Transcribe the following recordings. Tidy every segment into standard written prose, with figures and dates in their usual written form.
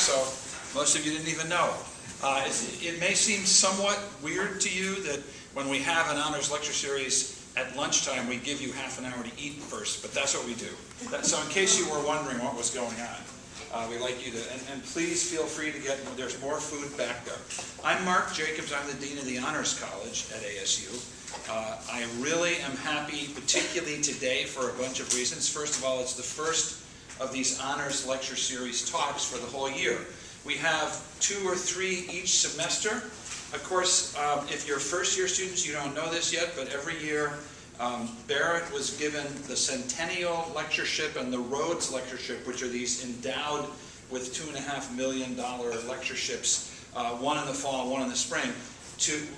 so most of you didn't even know. It may seem somewhat weird to you that when we have an honors lecture series at lunchtime, we give you half an hour to eat first, but that's what we do. So in case you were wondering what was going on, we'd like you to, and please feel free to get, there's more food back there. I'm Mark Jacobs, I'm the Dean of the Honors College at ASU. I really am happy, particularly today, for a bunch of reasons. First of all, it's the first of these honors lecture series talks for the whole year. We have 2 or 3 each semester. Of course, if you're first-year students, you don't know this yet, but every year Barrett was given the Centennial Lectureship and the Rhodes Lectureship, which are these endowed with $2.5 million lectureships, one in the fall, one in the spring.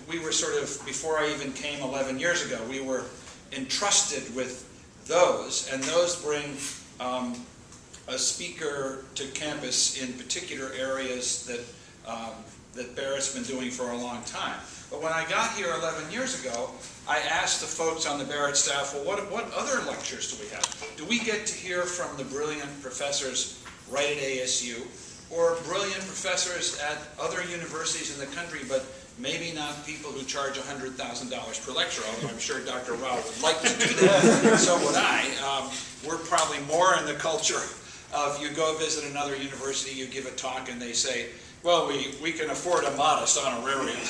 We were sort of, before I even came 11 years ago, we were entrusted with those, and those bring a speaker to campus in particular areas that Barrett's been doing for a long time. But when I got here 11 years ago, I asked the folks on the Barrett staff, well, what other lectures do we have? Do we get to hear from the brilliant professors right at ASU, or brilliant professors at other universities in the country, but maybe not people who charge $100,000 per lecture, although I'm sure Dr. Rao would like to do that, and so would I. We're probably more in the culture of you go visit another university, you give a talk, and they say, well, we can afford a modest honorarium.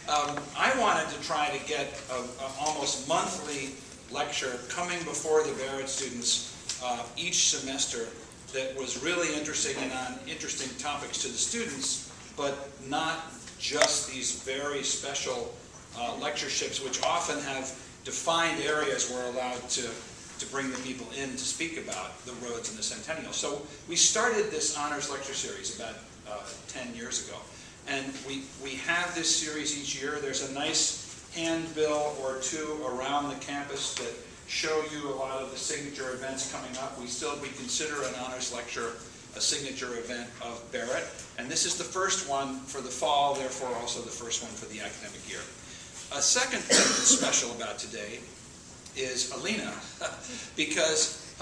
I wanted to try to get an almost monthly lecture coming before the Barrett students each semester that was really interesting and on interesting topics to the students, but not just these very special lectureships, which often have defined areas we're allowed to bring the people in to speak about the Rhodes and the Centennial. So we started this honors lecture series about 10 years ago. And we have this series each year. There's a nice handbill or 2 around the campus that show you a lot of the signature events coming up. We consider an honors lecture a signature event of Barrett. And this is the first one for the fall, therefore also the first one for the academic year. A second thing that's special about today is Alina, because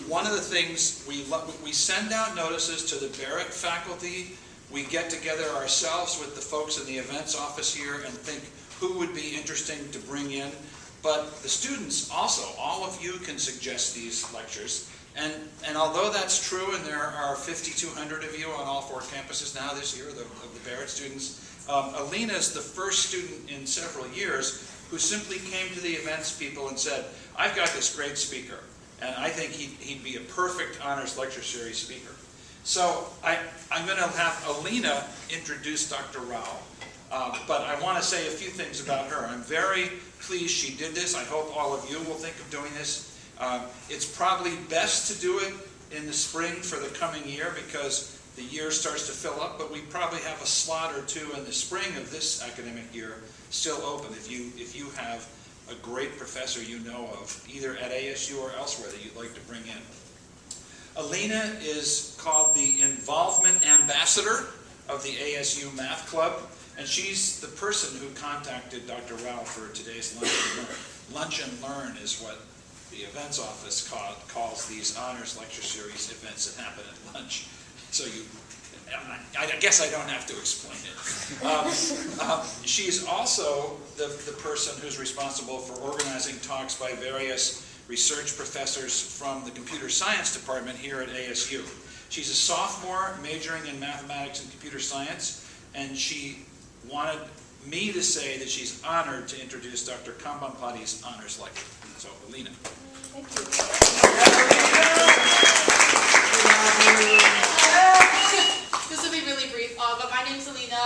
one of the things, we send out notices to the Barrett faculty. We get together ourselves with the folks in the events office here and think who would be interesting to bring in. But the students also, all of you can suggest these lectures. And although that's true, and there are 5,200 of you on all 4 campuses now this year, of the Barrett students, Alina is the first student in several years who simply came to the events people and said, I've got this great speaker, and I think he'd be a perfect honors lecture series speaker. So I'm going to have Alina introduce Dr. Rao, but I want to say a few things about her. I'm very pleased she did this. I hope all of you will think of doing this. It's probably best to do it in the spring for the coming year because the year starts to fill up, but we probably have a slot or 2 in the spring of this academic year still open if you have a great professor you know of, either at ASU or elsewhere, that you'd like to bring in. Alina is called the Involvement Ambassador of the ASU Math Club, and she's the person who contacted Dr. Rao for today's Lunch and Learn. Lunch and Learn is what the events office calls these honors lecture series events that happen at lunch. So I guess I don't have to explain it. She's also the person who's responsible for organizing talks by various research professors from the computer science department here at ASU. She's a sophomore majoring in mathematics and computer science, and she wanted me to say that she's honored to introduce Dr. Kambampati's honors lecture. So, Alina. Thank you. This will be really brief, but my name is Alina.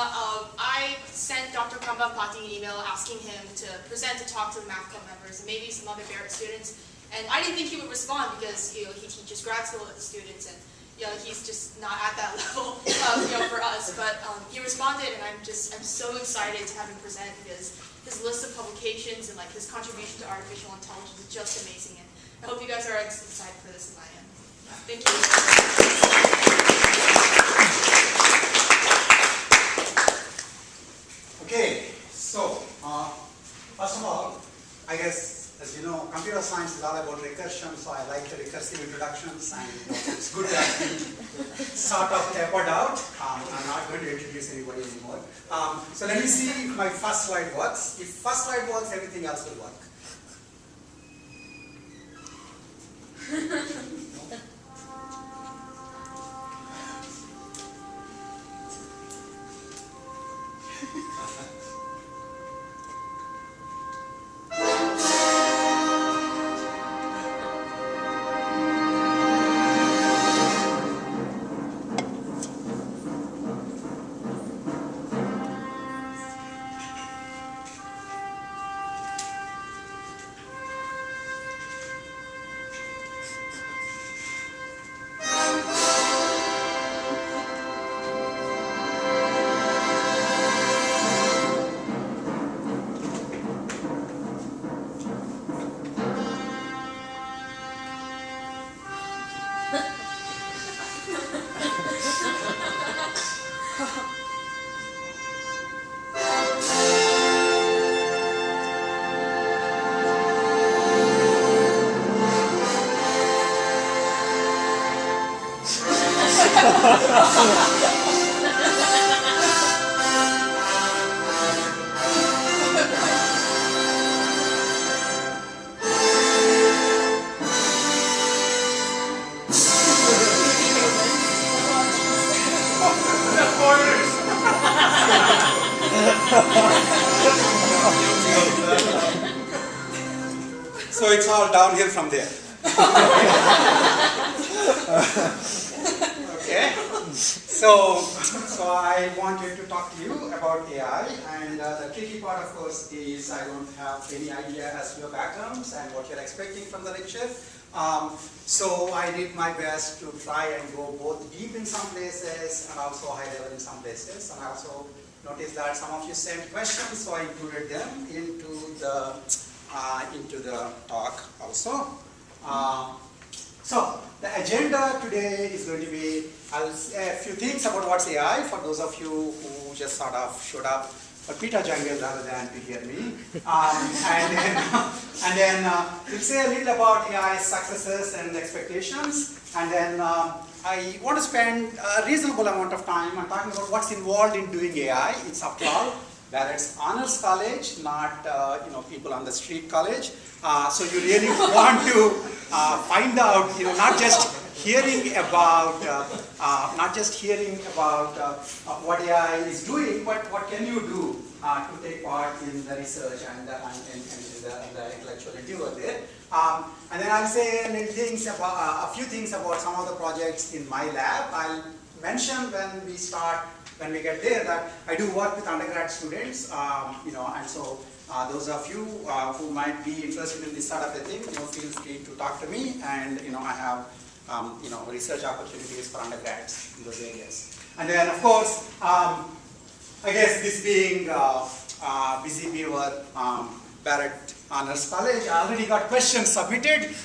I sent Dr. Kambampati an email asking him to present a talk to the math club members and maybe some other Barrett students. And I didn't think he would respond because he teaches grad school students and he's just not at that level for us. But he responded, and I'm so excited to have him present because his list of publications and his contribution to artificial intelligence is just amazing. And I hope you guys are as excited for this as I am. Thank you. Okay, so first of all, I guess, as you know, computer science is all about recursion, so I like the recursive introductions, and it's good to have sort of tapered out. I'm not going to introduce anybody anymore. So let me see if my first slide works. If first slide works, everything else will work. So it's all downhill from there. Okay. So I wanted to talk to you about AI, and the tricky part, of course, is I don't have any idea as to your backgrounds and what you're expecting from the lecture. So I did my best to try and go both deep in some places and also high level in some places. And I also noticed that some of you sent questions, so I included them into the talk also. So the agenda today is going to be, I'll say a few things about what's AI for those of you who just sort of showed up for Peter Jungle rather than to hear me. And then we'll say a little about AI's successes and expectations. And then I want to spend a reasonable amount of time on talking about what's involved in doing AI. It's after all Barrett's honors college, not people on the street college. So you really want to find out, not just hearing about what AI is doing, but what can you do to take part in the research and the intellectual endeavor there. And then I'll say a few things about some of the projects in my lab. I'll mention when we get there that I do work with undergrad students, and so those of you who might be interested in this sort of a thing, feel free to talk to me, and I have research opportunities for undergrads in those areas. And then of course, I guess this being Busy Beaver Barrett Honors College, I already got questions submitted,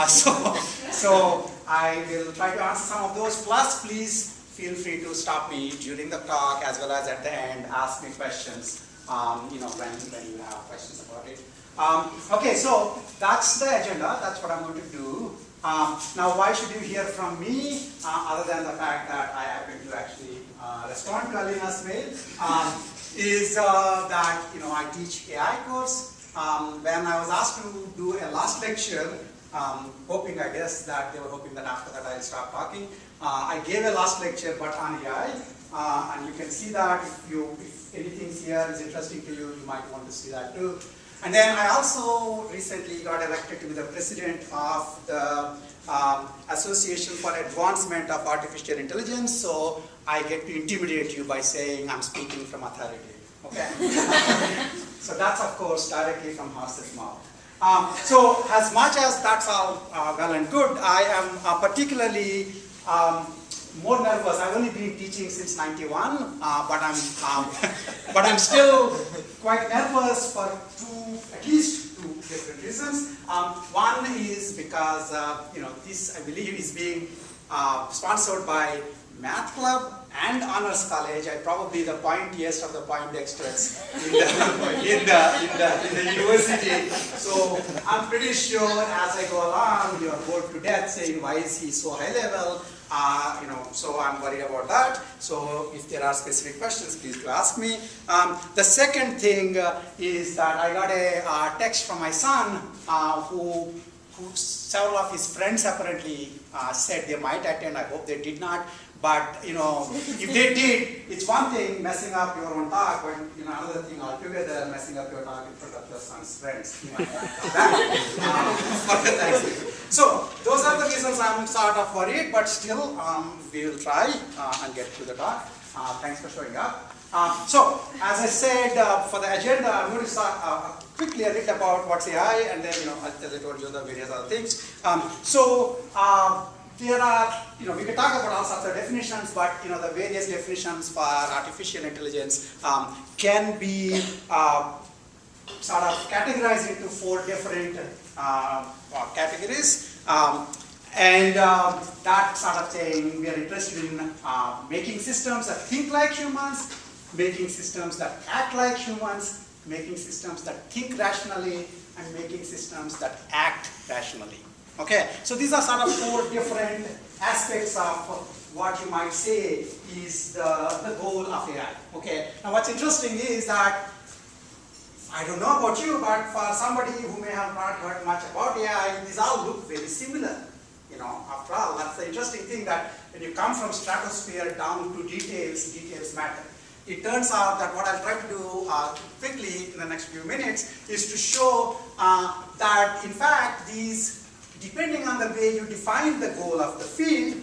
so I will try to answer some of those. Plus, please feel free to stop me during the talk as well as at the end, ask me questions, when you have questions about it. Okay, so that's the agenda. That's what I'm going to do. Now, why should you hear from me, other than the fact that I happen to actually respond to Alina's mail, is that I teach AI course. When I was asked to do a last lecture, hoping, I guess, that they were hoping that after that I'll stop talking, I gave a last lecture, but on AI, and you can see that if anything here is interesting to you, you might want to see that too. And then I also recently got elected to be the president of the Association for Advancement of Artificial Intelligence, so I get to intimidate you by saying I'm speaking from authority. Okay? So that's, of course, directly from horse's mouth. So as much as that's all well and good, I am particularly more nervous. I've only been teaching since '91, but I'm still quite nervous for at least two different reasons. One is because this, I believe, is being sponsored by Math Club and Honors College. I'm probably the pointiest of the Poindexters in the university. So I'm pretty sure as I go along, you're bored to death saying, why is he so high level? So I'm worried about that. So if there are specific questions, please do ask me. The second thing is that I got a text from my son who several of his friends apparently said they might attend. I hope they did not. But if they did, it's one thing messing up your own talk, but another thing altogether messing up your talk in front of your son's friends. You might not come back. So those are the reasons I'm sort of worried, but still we will try and get to the talk. Thanks for showing up. So as I said, for the agenda, I'm going to start quickly a little about what's AI, and then as I told you, the various other things. There are, we can talk about all sorts of definitions, but the various definitions for artificial intelligence can be sort of categorized into 4 different categories. And that sort of saying we are interested in making systems that think like humans, making systems that act like humans, making systems that think rationally, and making systems that act rationally. Okay, so these are sort of 4 different aspects of what you might say is the goal of AI. Okay, now what's interesting is that, I don't know about you, but for somebody who may have not heard much about AI, these all look very similar. After all, that's the interesting thing, that when you come from stratosphere down to details, details matter. It turns out that what I'll try to do quickly in the next few minutes is to show that in fact these, depending on the way you define the goal of the field,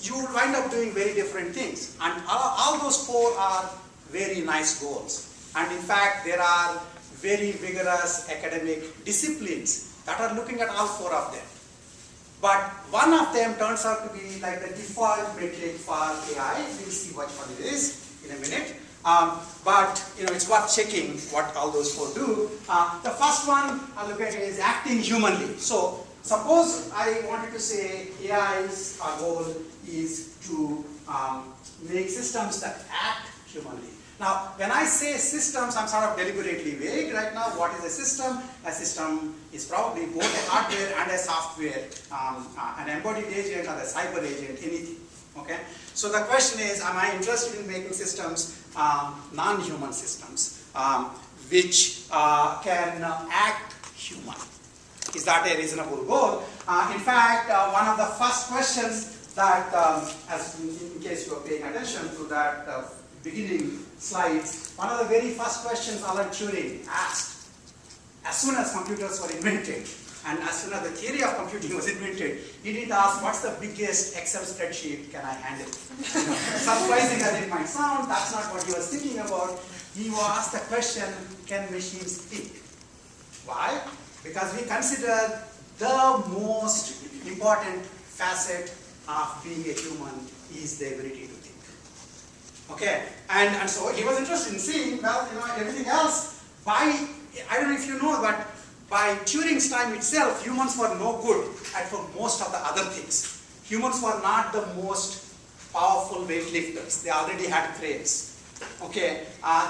you will wind up doing very different things. And all those 4 are very nice goals. And in fact, there are very vigorous academic disciplines that are looking at all 4 of them. But one of them turns out to be like the default metric for AI. We'll see which one it is in a minute. But it's worth checking what all those 4 do. The first one I'll look at is acting humanly. So suppose I wanted to say AI's goal is to make systems that act humanly. Now, when I say systems, I'm sort of deliberately vague right now. What is a system? A system is probably both a hardware and a software, an embodied agent or a cyber agent, anything. Okay? So the question is, am I interested in making systems, non-human systems, which can act human? Is that a reasonable goal? In fact, one of the first questions that, as in case you are paying attention to that beginning slides, one of the very first questions Alan Turing asked, as soon as computers were invented, and as soon as the theory of computing was invented, he didn't ask, what's the biggest Excel spreadsheet can I handle? Surprising as it might sound, that's not what he was thinking about. He asked the question, can machines think? Why? Because we consider the most important facet of being a human is the ability to think. Okay, and so he was interested in seeing, well, everything else, I don't know if you know, but by Turing's time itself, humans were no good at for most of the other things. Humans were not the most powerful weightlifters. They already had cranes. Okay,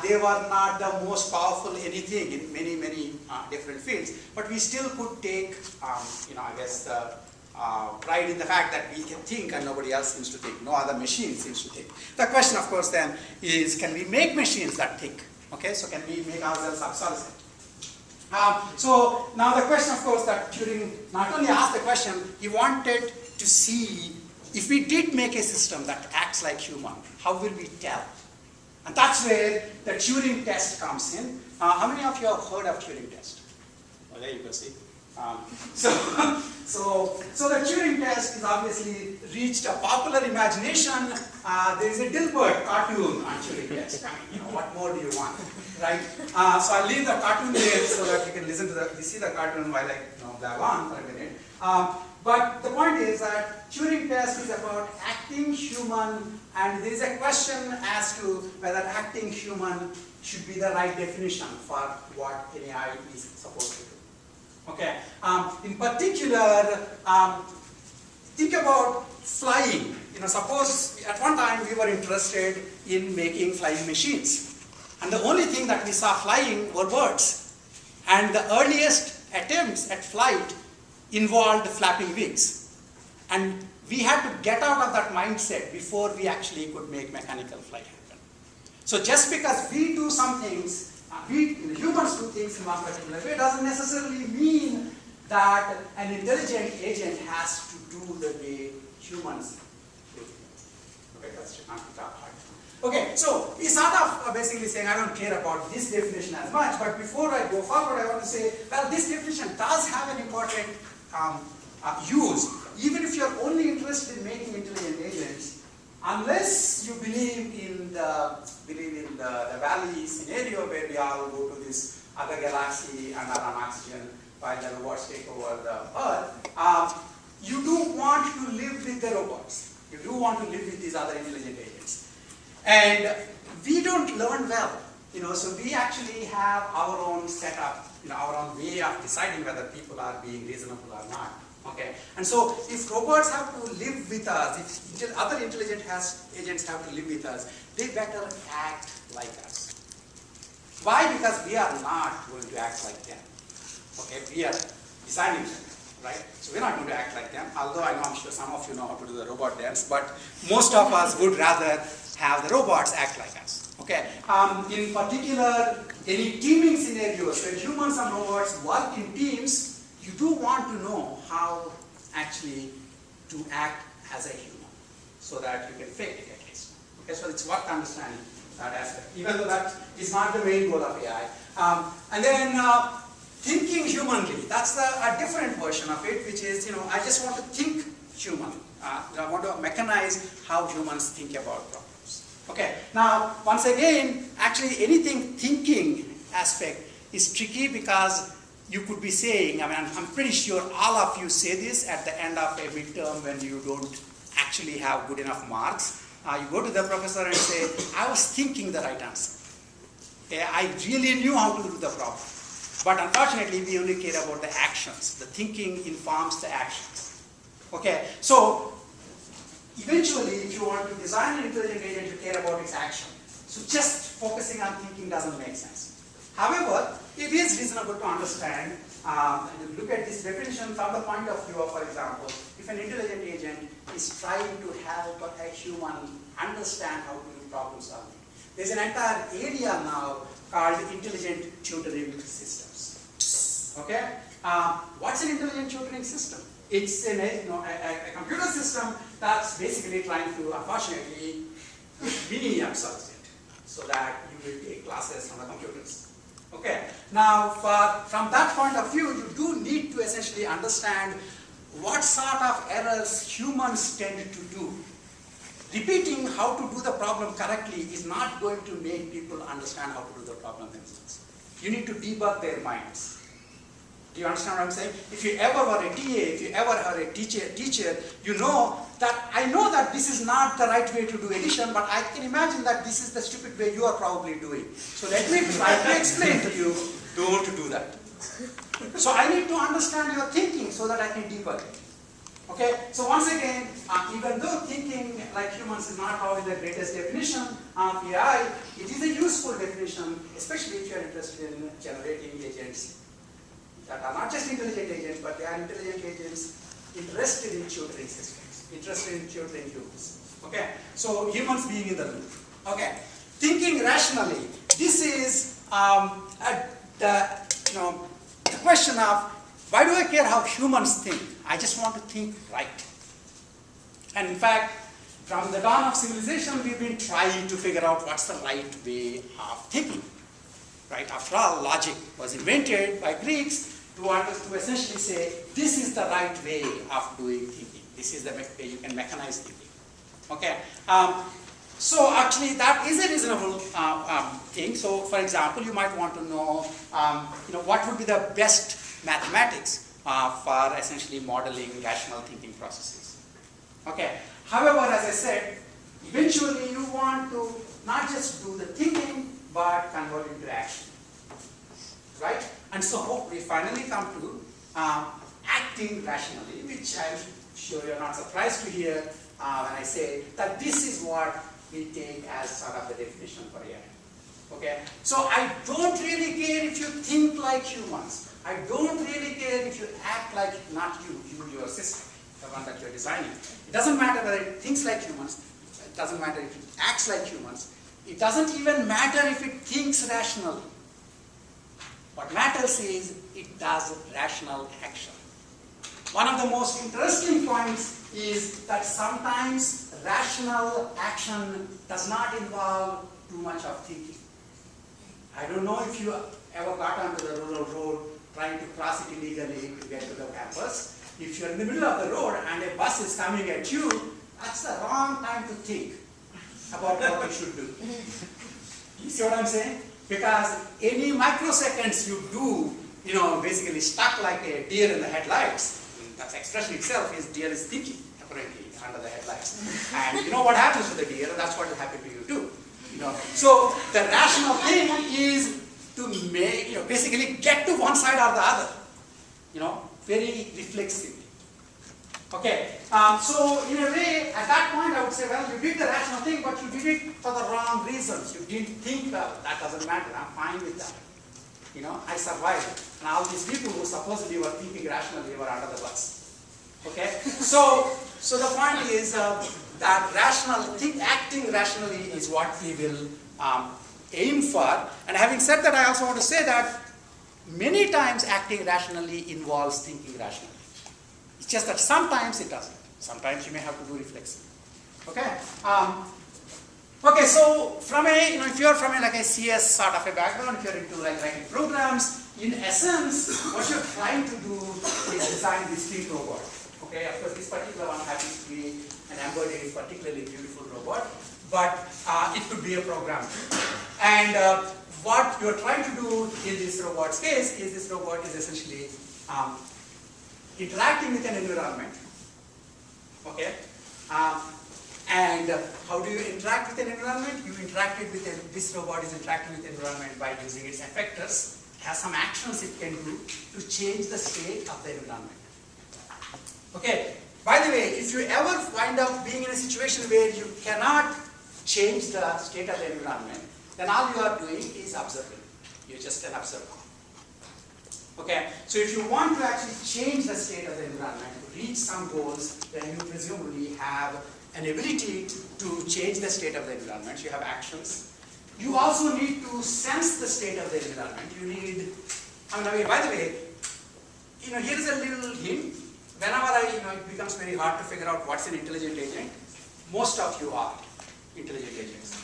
they were not the most powerful anything in many, many different fields. But we still could take, I guess, the pride in the fact that we can think and nobody else seems to think. No other machine seems to think. The question, of course, then is, can we make machines that think? Okay, so can we make ourselves obsolescent? So now the question, of course, that Turing not only asked the question, he wanted to see if we did make a system that acts like human, how will we tell? And that's where the Turing test comes in. How many of you have heard of Turing test? Well, there you go, see. So the Turing test is obviously reached a popular imagination. There is a Dilbert cartoon on Turing test. What more do you want, right? So I'll leave the cartoon there so that you can see the cartoon while I blab on for a minute. But the point is that Turing test is about acting human, and there is a question as to whether acting human should be the right definition for what an AI is supposed to do. Okay. In particular, think about flying. Suppose at one time we were interested in making flying machines, and the only thing that we saw flying were birds. And the earliest attempts at flight involved flapping wings. And we had to get out of that mindset before we actually could make mechanical flight happen. So just because we do some things, humans do things in one particular way, doesn't necessarily mean that an intelligent agent has to do the way humans do it. Okay, that's the part. Okay, so he's sort of basically saying, I don't care about this definition as much, but before I go forward, I want to say, well, this definition does have an important use. Even if you're only interested in making intelligent agents, unless you believe in the valley scenario where we all go to this other galaxy and are on oxygen while the robots take over the Earth, you do want to live with the robots. You do want to live with these other intelligent agents. And we don't learn well, so we actually have our own setup, our own way of deciding whether people are being reasonable or not. Okay, and so if robots have to live with us, if other intelligent agents have to live with us, they better act like us. Why? Because we are not going to act like them. Okay, we are designing them, right? So we're not going to act like them, although I'm sure some of you know how to do the robot dance, but most of us would rather have the robots act like us. Okay. In particular, any teaming scenarios where humans and robots work in teams, you do want to know how actually to act as a human, so that you can fake it at least. Okay, so it's worth understanding that aspect, even though that is not the main goal of AI. And then thinking humanly, that's a different version of it, which is, I just want to think human. I want to mechanize how humans think about problems. Okay, now once again, actually anything thinking aspect is tricky because you could be saying, I'm pretty sure all of you say this at the end of a midterm when you don't actually have good enough marks. You go to the professor and say, I was thinking the right answer. Okay, I really knew how to do the problem. But unfortunately, we only care about the actions. The thinking informs the actions. Okay, so eventually, if you want to design an intelligent agent, you care about its action. So just focusing on thinking doesn't make sense. However, it is reasonable to understand, and you look at this definition from the point of view of, for example, if an intelligent agent is trying to help a human understand how to do problem solving. There's an entire area now called intelligent tutoring systems. Okay? What's an intelligent tutoring system? It's a computer system that's basically trying to, unfortunately, mini yourselves it, so that you will take classes from the computers. Okay. Now, from that point of view, you do need to essentially understand what sort of errors humans tend to do. Repeating how to do the problem correctly is not going to make people understand how to do the problem themselves. You need to debug their minds. Do you understand what I'm saying? If you ever were a TA, if you ever are a teacher, you know that I know that this is not the right way to do addition, but I can imagine that this is the stupid way you are probably doing. So let me try to explain to you, don't do that. So I need to understand your thinking so that I can debug it. Okay, so once again, even though thinking like humans is not probably the greatest definition of AI, it is a useful definition, especially if you are interested in generating agents that are not just intelligent agents, but they are intelligent agents interested in tutoring systems, interested in tutoring humans. Okay, so humans being in the loop. Okay, thinking rationally. This is the question of why do I care how humans think? I just want to think right. And in fact, from the dawn of civilization, we've been trying to figure out what's the right way of thinking. Right? After all, logic was invented by Greeks to essentially say, this is the right way of doing thinking. This is the way you can mechanize thinking. Okay? So actually, that is a reasonable thing. So, for example, you might want to know, what would be the best mathematics for essentially modeling rational thinking processes. Okay. However, as I said, eventually you want to not just do the thinking, but convert it into action. Right? And so we finally come to acting rationally, which I'm sure you're not surprised to hear when I say that this is what we take as sort of the definition for AI. Okay? So I don't really care if you think like humans. I don't really care if you act like, not you, your system. the one that you're designing. It doesn't matter whether it thinks like humans, it doesn't matter if it acts like humans, it doesn't even matter if it thinks rationally. What matters is it does rational action. One of the most interesting points is that sometimes rational action does not involve too much of thinking. I don't know if you ever got onto the rural road trying to cross it illegally to get to the campus. If you're in the middle of the road and a bus is coming at you, that's the wrong time to think about what you should do. You see what I'm saying? Because any microseconds you do, basically stuck like a deer in the headlights, that expression itself is deer is thinking, apparently, under the headlights. And you know what happens to the deer, that's what will happen to you too. So the rational thing is to make, basically get to one side or the other, very reflexively. Okay, so in a way, at that point I would say, well, you did the rational thing, but you did it for the wrong reasons. You didn't think, well, that doesn't matter, I'm fine with that. I survived. And all these people who supposedly were thinking rationally were under the bus. Okay, so the point is that acting rationally is what we will aim for. And having said that, I also want to say that many times acting rationally involves thinking rationally. It's just that sometimes it doesn't. Sometimes you may have to do reflexively. Okay. Okay. So from if you're from like a CS sort of a background, if you're into like writing programs, in essence, what you're trying to do is design this street robot. Okay. Of course, this particular one happens to be an embodied, particularly beautiful robot, but it could be a program. And what you're trying to do in this robot's case is this robot is essentially interacting with an environment. Okay, and how do you interact with an environment? You interacted with this robot is interacting with the environment by using its effectors. It has some actions it can do to change the state of the environment. Okay. By the way, if you ever wind up being in a situation where you cannot change the state of the environment, then all you are doing is observing. You're just an observer. Okay, so if you want to actually change the state of the environment, to reach some goals, then you presumably have an ability to change the state of the environment. You have actions. You also need to sense the state of the environment. You need, by the way, here is a little hint. Whenever it becomes very hard to figure out what's an intelligent agent, most of you are intelligent agents.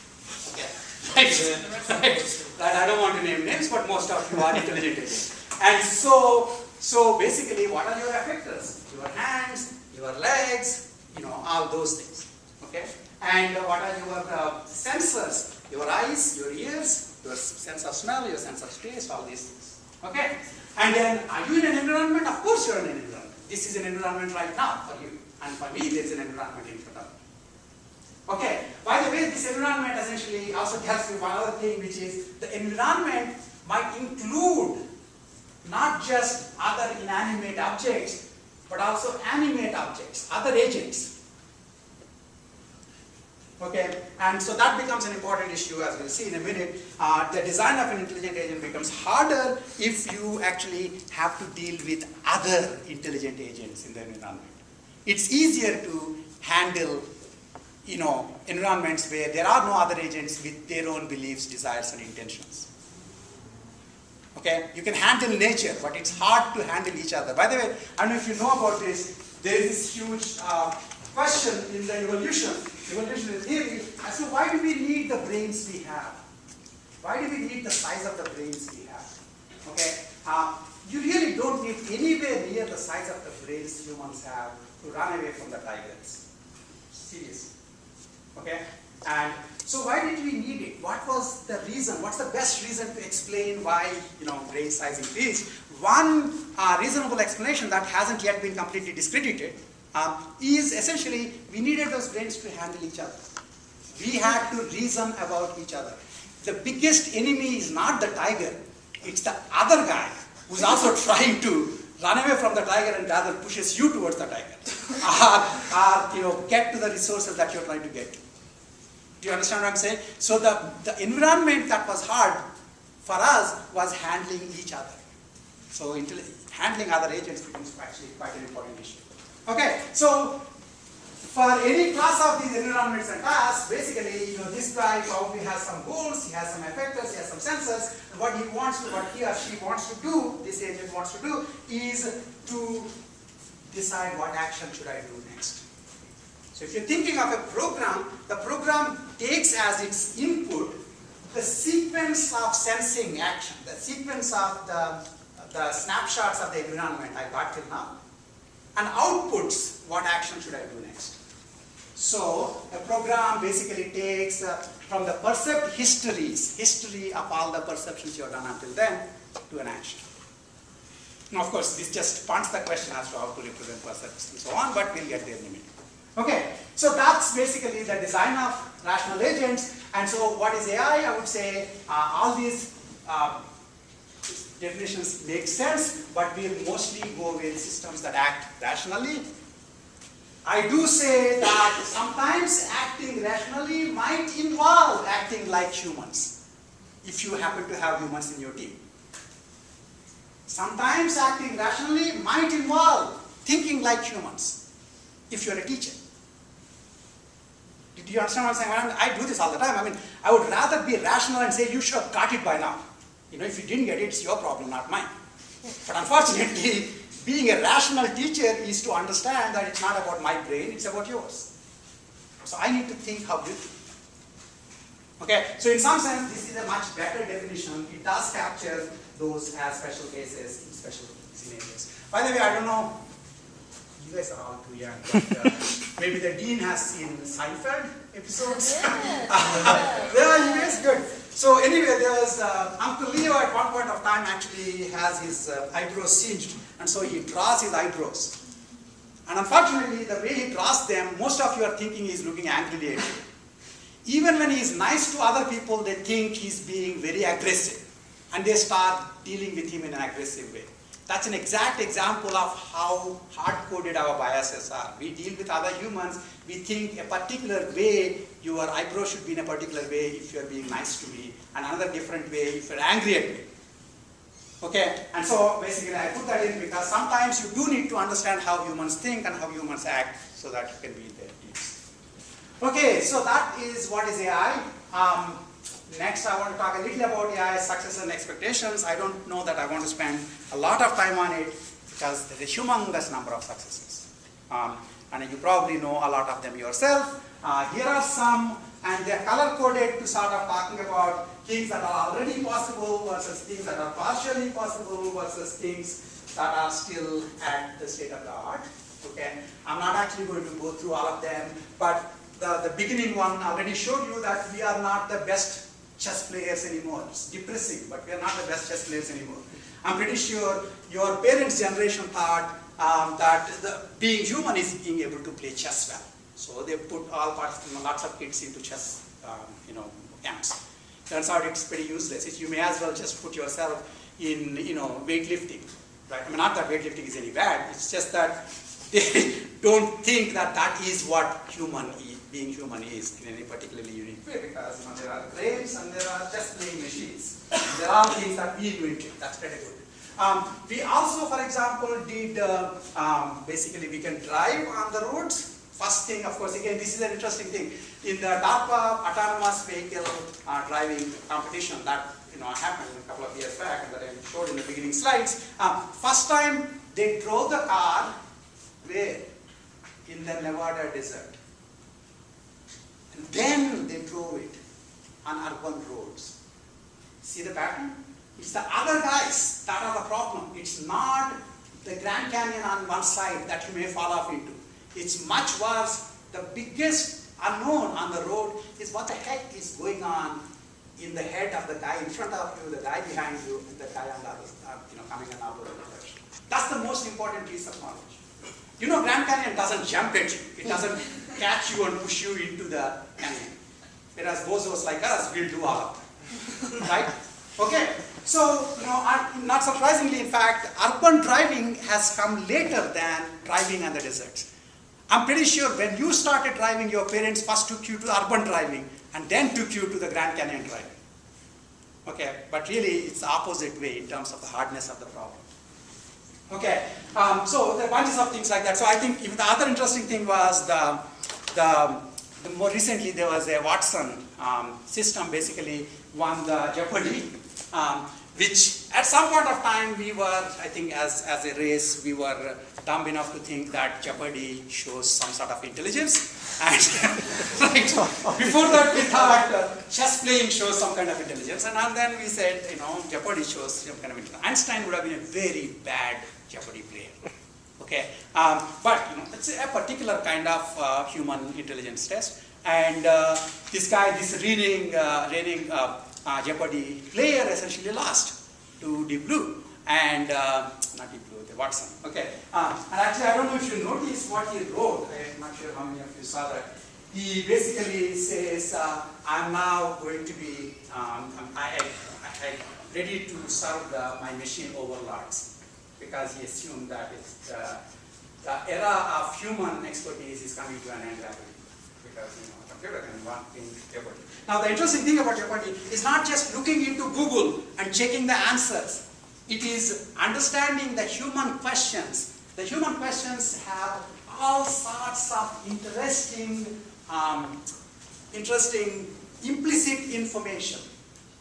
Okay. Right. I don't want to name names, but most of you are intelligent agents. And so basically, what are your effectors? Your hands, your legs, all those things. Okay? And what are your sensors? Your eyes, your ears, your sense of smell, your sense of taste, all these things. Okay? And then, are you in an environment? Of course you're in an environment. This is an environment right now for you. And for me, there's an environment in front of me. Okay, by the way, this environment essentially also tells you one other thing, which is the environment might include not just other inanimate objects, but also animate objects, other agents. Okay, and so that becomes an important issue, as we'll see in a minute. The design of an intelligent agent becomes harder if you actually have to deal with other intelligent agents in the environment. It's easier to handle environments where there are no other agents with their own beliefs, desires, and intentions. Okay, you can handle nature, but it's hard to handle each other. By the way, I don't know if you know about this, there is this huge question in the evolutionary theory as to why do we need the brains we have? Why do we need the size of the brains we have? Okay, you really don't need anywhere near the size of the brains humans have to run away from the tigers. Seriously. Okay, and so why did we need it? What was the reason? What's the best reason to explain why brain size increased? One reasonable explanation that hasn't yet been completely discredited is essentially we needed those brains to handle each other. We had to reason about each other. The biggest enemy is not the tiger; it's the other guy who's also trying to run away from the tiger and rather pushes you towards the tiger, or get to the resources that you're trying to get to. Do you understand what I'm saying? So the environment that was hard for us was handling each other. So handling other agents becomes actually quite an important issue. Okay, so for any class of these environments and tasks, basically, this guy probably has some goals, he has some effectors, he has some sensors, and what he or she wants to do, this agent wants to do, is to decide what action should I do next. So if you're thinking of a program, the program takes as its input the sequence of sensing action, the sequence of the snapshots of the environment I got till now, and outputs what action should I do next. So a program basically takes from the perceived history of all the perceptions you have done until then, to an action. Now, of course, this just punts the question as to how to represent perceptions and so on, but we'll get there in a minute. Okay, so that's basically the design of rational agents. And so what is AI? I would say all these definitions make sense, but we'll mostly go with systems that act rationally. I do say that sometimes acting rationally might involve acting like humans, if you happen to have humans in your team. Sometimes acting rationally might involve thinking like humans, if you're a teacher. Do you understand what I'm saying? I do this all the time. I mean, I would rather be rational and say, you should have got it by now. If you didn't get it, it's your problem, not mine. But unfortunately, being a rational teacher is to understand that it's not about my brain, it's about yours. So I need to think how you think. Okay, so in some sense, this is a much better definition. It does capture those as special cases in special scenarios. By the way, I don't know, you guys are all too young, but maybe the dean has seen Seinfeld episodes. Yeah, you guys good. So anyway, there was Uncle Leo at one point of time actually has his eyebrows singed, and so he draws his eyebrows. And unfortunately, the way he draws them, most of you are thinking he's looking angrily at you. Even when he's nice to other people, they think he's being very aggressive, and they start dealing with him in an aggressive way. That's an exact example of how hard-coded our biases are. We deal with other humans, we think a particular way, your eyebrow should be in a particular way if you're being nice to me, and another different way if you're angry at me. Okay, and so basically I put that in because sometimes you do need to understand how humans think and how humans act so that you can be in their teams. Okay, so that is what is AI. Next, I want to talk a little about AI success and expectations. I don't know that I want to spend a lot of time on it because there's a humongous number of successes. And you probably know a lot of them yourself. Here are some, and they're color-coded to sort of talking about things that are already possible versus things that are partially possible versus things that are still at the state of the art. Okay, I'm not actually going to go through all of them, but the beginning one already showed you that we are not the best chess players anymore. It's depressing, but we are not the best chess players anymore. I'm pretty sure your parents' generation thought that being human is being able to play chess well. So they put lots of kids into chess, camps. Turns out it's pretty useless. You may as well just put yourself in, weightlifting, right? I mean, not that weightlifting is any bad. It's just that they don't think that that is what being human is in any particularly unique way, because there are brains and there are just playing machines. There are things that we invented. That's pretty good. We also, for example, did basically we can drive on the roads. First thing, of course, again, this is an interesting thing. In the DARPA autonomous vehicle driving competition that happened a couple of years back, and that I showed in the beginning slides. First time they drove the car where? In the Nevada desert. And then they drove it on urban roads. See the pattern? It's the other guys that are the problem. It's not the Grand Canyon on one side that you may fall off into. It's much worse. The biggest unknown on the road is what the heck is going on in the head of the guy in front of you, the guy behind you, and the guy on the other, coming in opposite direction. That's the most important piece of knowledge. Grand Canyon doesn't jump at you. It doesn't catch you and push you into the canyon. Whereas bozos like us will do all of that. Right? Okay. So, not surprisingly, in fact, urban driving has come later than driving on the deserts. I'm pretty sure when you started driving, your parents first took you to urban driving and then took you to the Grand Canyon driving. Okay, but really it's the opposite way in terms of the hardness of the problem. Okay, so there are bunches of things like that. So I think even the other interesting thing was the more recently there was a Watson system basically won the Jeopardy, which at some point of time we were, I think as a race, we were dumb enough to think that Jeopardy shows some sort of intelligence. And right, before that we thought chess playing shows some kind of intelligence, and then we said, Jeopardy shows some kind of intelligence. Einstein would have been a very bad Jeopardy player. Okay, but it's a particular kind of human intelligence test, and this reigning Jeopardy player essentially lost to Deep Blue, and not Deep Blue, the Watson. Okay, and actually I don't know if you noticed what he wrote. I'm not sure how many of you saw that. He basically says, I'm now going to be I'm ready to serve my machine overlords, because he assumed that the era of human expertise is coming to an end rapidly, because a computer can run in Jeopardy. Now the interesting thing about Jeopardy is not just looking into Google and checking the answers. It is understanding the human questions. The human questions have all sorts of interesting implicit information.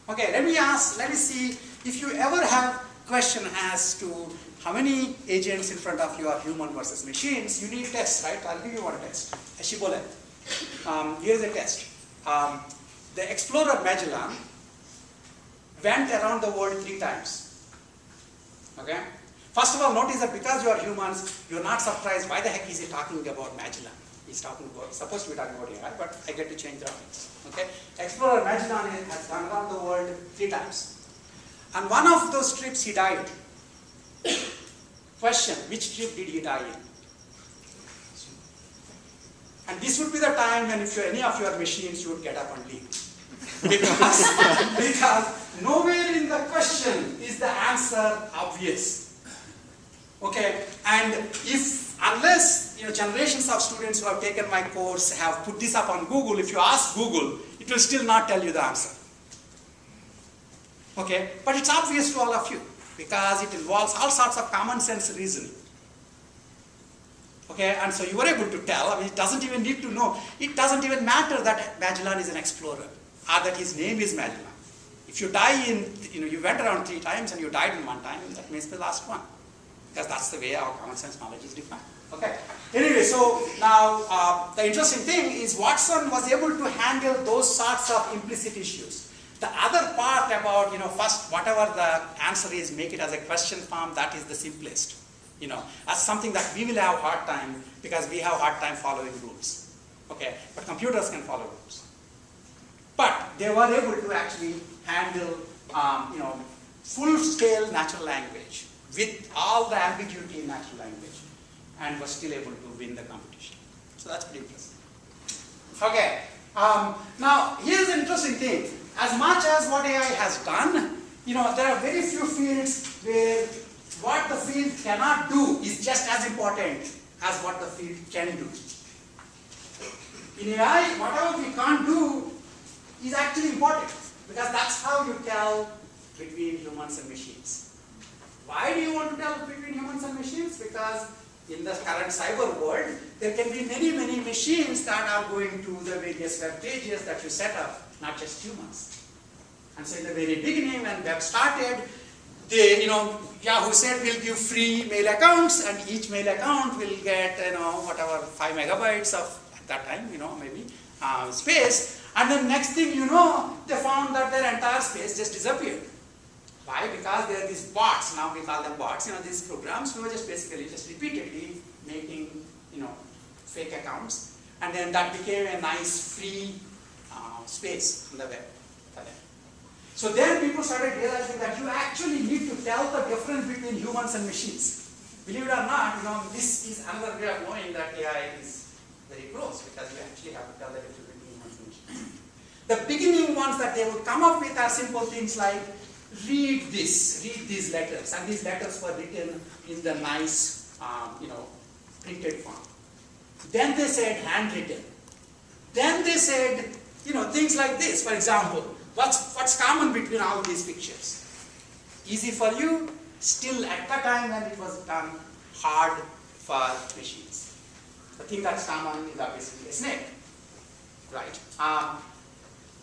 Okay, let me see if you ever have question as to how many agents in front of you are human versus machines. You need tests, right? I'll give you one test. A shibboleth. Here's a test. The explorer Magellan went around the world 3 times. Okay? First of all, notice that because you are humans, you're not surprised why the heck is he talking about Magellan. He's supposed to be talking about AI, but I get to change the topics. Okay? Explorer Magellan has gone around the world 3 times. And one of those trips he died. Question, which trip did he die in? And this would be the time when if any of your machines, you would get up and leave. Because nowhere in the question is the answer obvious. Okay, and unless generations of students who have taken my course have put this up on Google, if you ask Google, it will still not tell you the answer. Okay, but it's obvious to all of you because it involves all sorts of common sense reasoning. Okay, and so you were able to tell. I mean, it doesn't even need to know. It doesn't even matter that Magellan is an explorer or that his name is Magellan. If you die you went around 3 times and you died in 1 time, that means the last one. Because that's the way our common sense knowledge is defined. Okay. Anyway, so now the interesting thing is Watson was able to handle those sorts of implicit issues. The other part about, first whatever the answer is, make it as a question form, that is the simplest. That's something that we will have a hard time because we have a hard time following rules. Okay, but computers can follow rules. But they were able to actually handle, full-scale natural language with all the ambiguity in natural language, and was still able to win the competition. So that's pretty impressive. Okay, now here's an interesting thing. As much as what AI has done, there are very few fields where what the field cannot do is just as important as what the field can do. In AI, whatever we can't do is actually important, because that's how you tell between humans and machines. Why do you want to tell between humans and machines? Because in the current cyber world, there can be many, many machines that are going to the various web pages that you set up, not just humans. And so in the very beginning, when web started, Yahoo said we'll give free mail accounts, and each mail account will get, 5 megabytes of, at that time, maybe, space. And then next thing you know, they found that their entire space just disappeared. Why? Because there are these bots, now we call them bots, these programs who are just basically repeatedly making, fake accounts. And then that became a nice free space on the web. So then people started realizing that you actually need to tell the difference between humans and machines. Believe it or not, this is another way of knowing that AI is very close, because you actually have to tell the difference between humans and machines. The beginning ones that they would come up with are simple things like, read these letters, and these letters were written in the nice, printed form. Then they said handwritten. Then they said, things like this. For example, what's common between all these pictures? Easy for you, still at the time when it was done, hard for machines. The thing that's common is obviously a snake, right?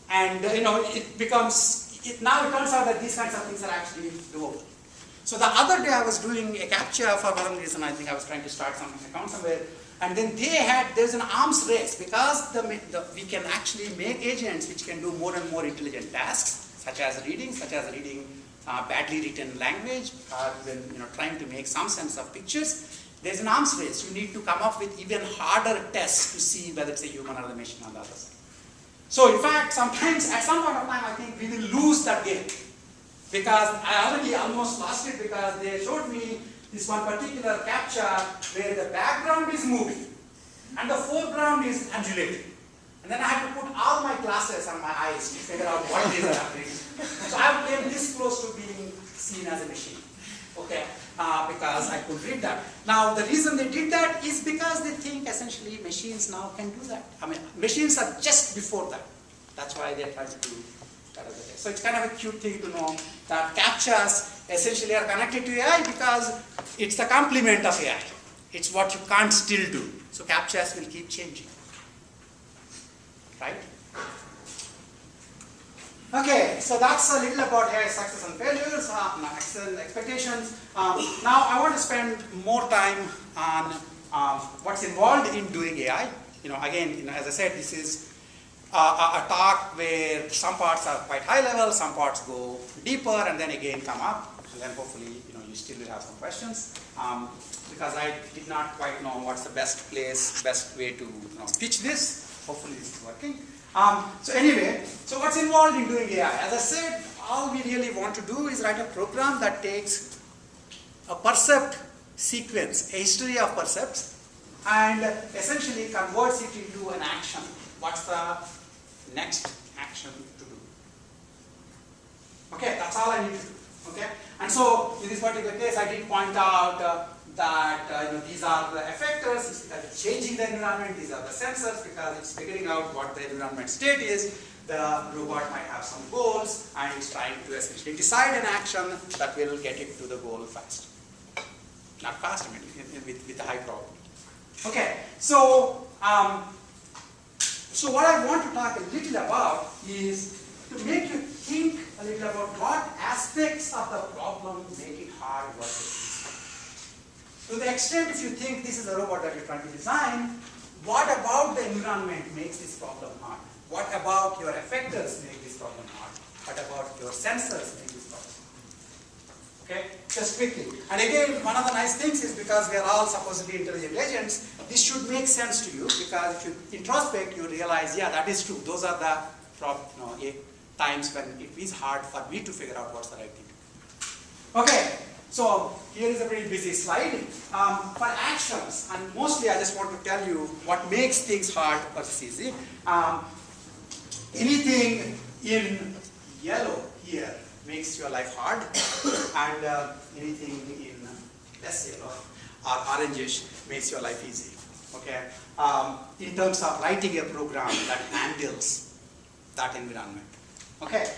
And it becomes, now it turns out that these kinds of things are actually doable. So the other day I was doing a captcha for one reason. I think I was trying to start some account somewhere, and then there's an arms race because we can actually make agents which can do more and more intelligent tasks, such as reading badly written language, or even trying to make some sense of pictures. There's an arms race. You need to come up with even harder tests to see whether it's a human or a machine on the other side. So in fact, sometimes at some point of time, I think we will lose that game. Because I already almost lost it because they showed me this one particular captcha where the background is moving and the foreground is undulating. And then I had to put all my glasses on my eyes to figure out what is happening. So I came this close to being seen as a machine, okay, because I could read that. Now the reason they did that is because they think essentially machines now can do that. I mean, machines are just before that. That's why they're trying to do that other day. So it's kind of a cute thing to know that captchas essentially are connected to AI because it's the complement of AI. It's what you can't still do. So captchas will keep changing. Right? Okay, so that's a little about AI success and failures, excellent expectations. Now I want to spend more time on what's involved in doing AI. Again, as I said, this is a talk where some parts are quite high level, some parts go deeper, and then again come up, and then hopefully you still will have some questions. Because I did not quite know what's the best way to pitch this. Hopefully this is working. So anyway, so what's involved in doing AI? As I said, all we really want to do is write a program that takes a percept sequence, a history of percepts, and essentially converts it into an action. What's the next action to do? Okay, that's all I need to do. Okay, and so in this particular case, I did point out that these are the effectors, it's changing the environment, these are the sensors because it's figuring out what the environment state is. The robot might have some goals and it's trying to essentially decide an action that will get it to the goal fast. Not fast, I mean, with a high probability. Okay, so what I want to talk a little about is to make you think a little about what aspects of the problem make it hard versus easy. To the extent if you think this is a robot that you're trying to design, what about the environment makes this problem hard? What about your effectors make this problem hard? What about your sensors make this problem hard? Okay, just quickly. And again, one of the nice things is because we are all supposedly intelligent agents, this should make sense to you because if you introspect, you realize, yeah, that is true. Those are the times when it is hard for me to figure out what's the right thing to do. Okay. So here is a pretty busy slide. For actions, and mostly I just want to tell you what makes things hard versus easy. Anything in yellow here makes your life hard, and anything in less yellow or orangish makes your life easy. Okay. In terms of writing a program that handles that environment. Okay.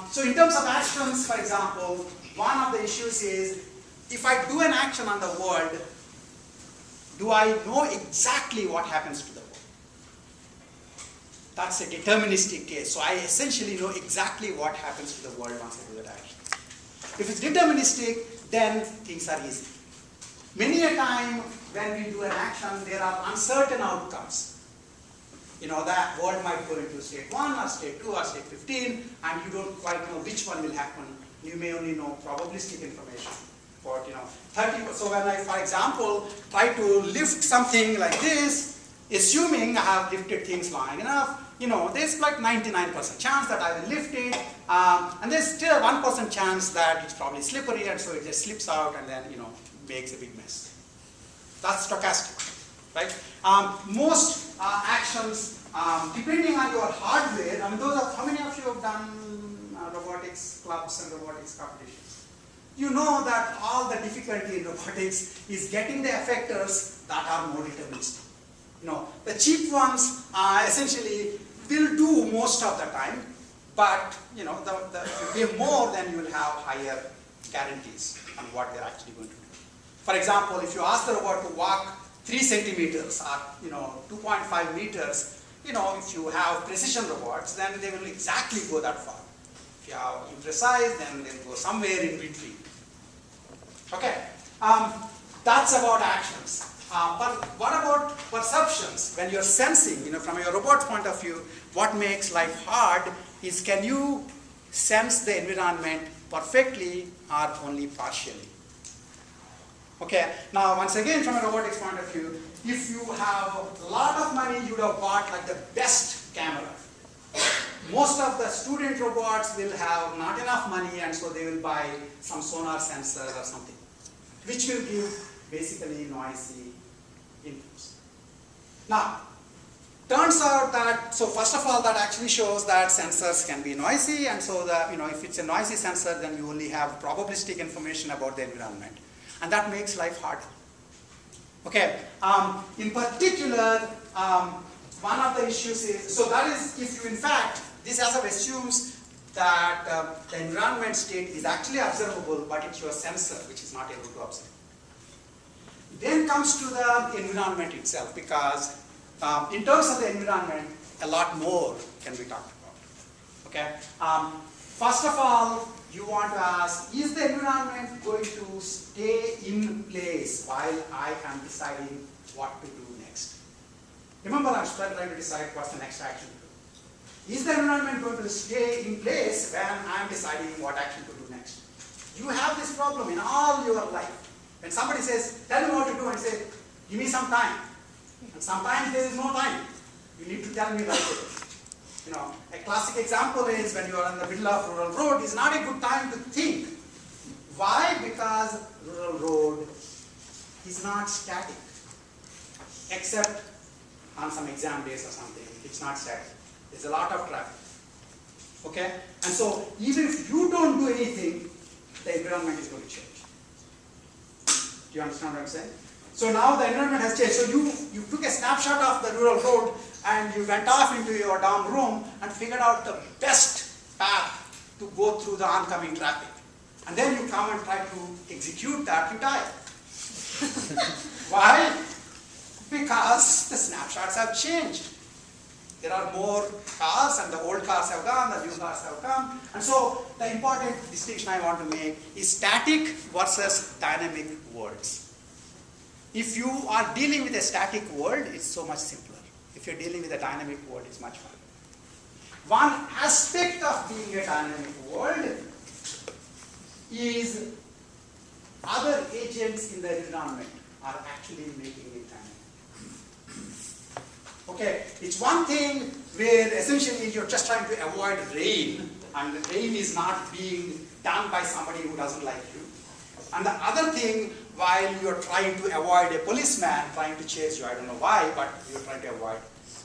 So in terms of actions, for example, one of the issues is, if I do an action on the world, do I know exactly what happens to the world? That's a deterministic case. So I essentially know exactly what happens to the world once I do that action. If it's deterministic, then things are easy. Many a time when we do an action, there are uncertain outcomes. That world might go into state 1 or state 2 or state 15, and you don't quite know which one will happen. You may only know probabilistic information. But 30. So when I, for example, try to lift something like this, assuming I have lifted things long enough, there's like 99% chance that I will lift it, and there's still a 1% chance that it's probably slippery, and so it just slips out and then makes a big mess. That's stochastic, right? Most actions, depending on your hardware, how many of you have done robotics clubs and robotics competitions? You know that all the difficulty in robotics is getting the effectors that are more deterministic. The cheap ones essentially will do most of the time, but if you pay more, then you will have higher guarantees on what they're actually going to do. For example, if you ask the robot to walk 3 centimeters or 2.5 meters, if you have precision robots, then they will exactly go that far. If you have imprecise, then they'll go somewhere in between. Okay, that's about actions. But what about perceptions? When you're sensing, from your robot's point of view, what makes life hard is, can you sense the environment perfectly or only partially? Okay, now once again, from a robotics point of view, if you have a lot of money, you would have bought like the best camera. Most of the student robots will have not enough money, and so they will buy some sonar sensor or something, which will give basically noisy inputs. Now, turns out that, so first of all, that actually shows that sensors can be noisy, and so if it's a noisy sensor, then you only have probabilistic information about the environment. And that makes life harder. Okay, in particular, one of the issues is, so that is, if you in fact, this as of assumes that the environment state is actually observable, but it's your sensor which is not able to observe. Then comes to the environment itself, because in terms of the environment, a lot more can be talked about. Okay, first of all, you want to ask, is the environment going to stay in place while I am deciding what to do next? Remember, I'm still trying to decide what's the next action to do. Is the environment going to stay in place when I'm deciding what action to do next? You have this problem in all your life. When somebody says, tell me what to do, and say, give me some time. And sometimes there is no time. You need to tell me right away. A classic example is when you are in the middle of rural road, it's not a good time to think. Why? Because rural road is not static. Except on some exam days or something, it's not static. There's a lot of traffic. Okay? And so, even if you don't do anything, the environment is going to change. Do you understand what I'm saying? So now the environment has changed. So you took a snapshot of the rural road and you went off into your dorm room and figured out the best path to go through the oncoming traffic. And then you come and try to execute that, you die. Why? Because the snapshots have changed. There are more cars, and the old cars have gone, the new cars have come. And so the important distinction I want to make is static versus dynamic worlds. If you are dealing with a static world, it's so much simpler. If you're dealing with a dynamic world, it's much harder. One aspect of being a dynamic world is other agents in the environment are actually making it dynamic. Okay, it's one thing where essentially you're just trying to avoid rain, and the rain is not being done by somebody who doesn't like you. And the other thing, while you're trying to avoid a policeman trying to chase you, I don't know why, but you're trying to avoid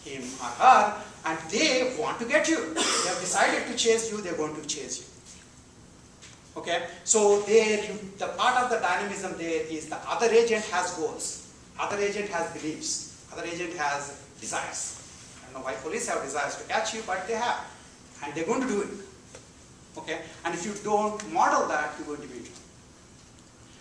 him or her, and they want to get you. They have decided to chase you, they're going to chase you. Okay, so there, the part of the dynamism there is the other agent has goals, other agent has beliefs, other agent has desires. I don't know why police have desires to catch you, but they have, and they're going to do it. Okay, and if you don't model that, you're going to be in trouble.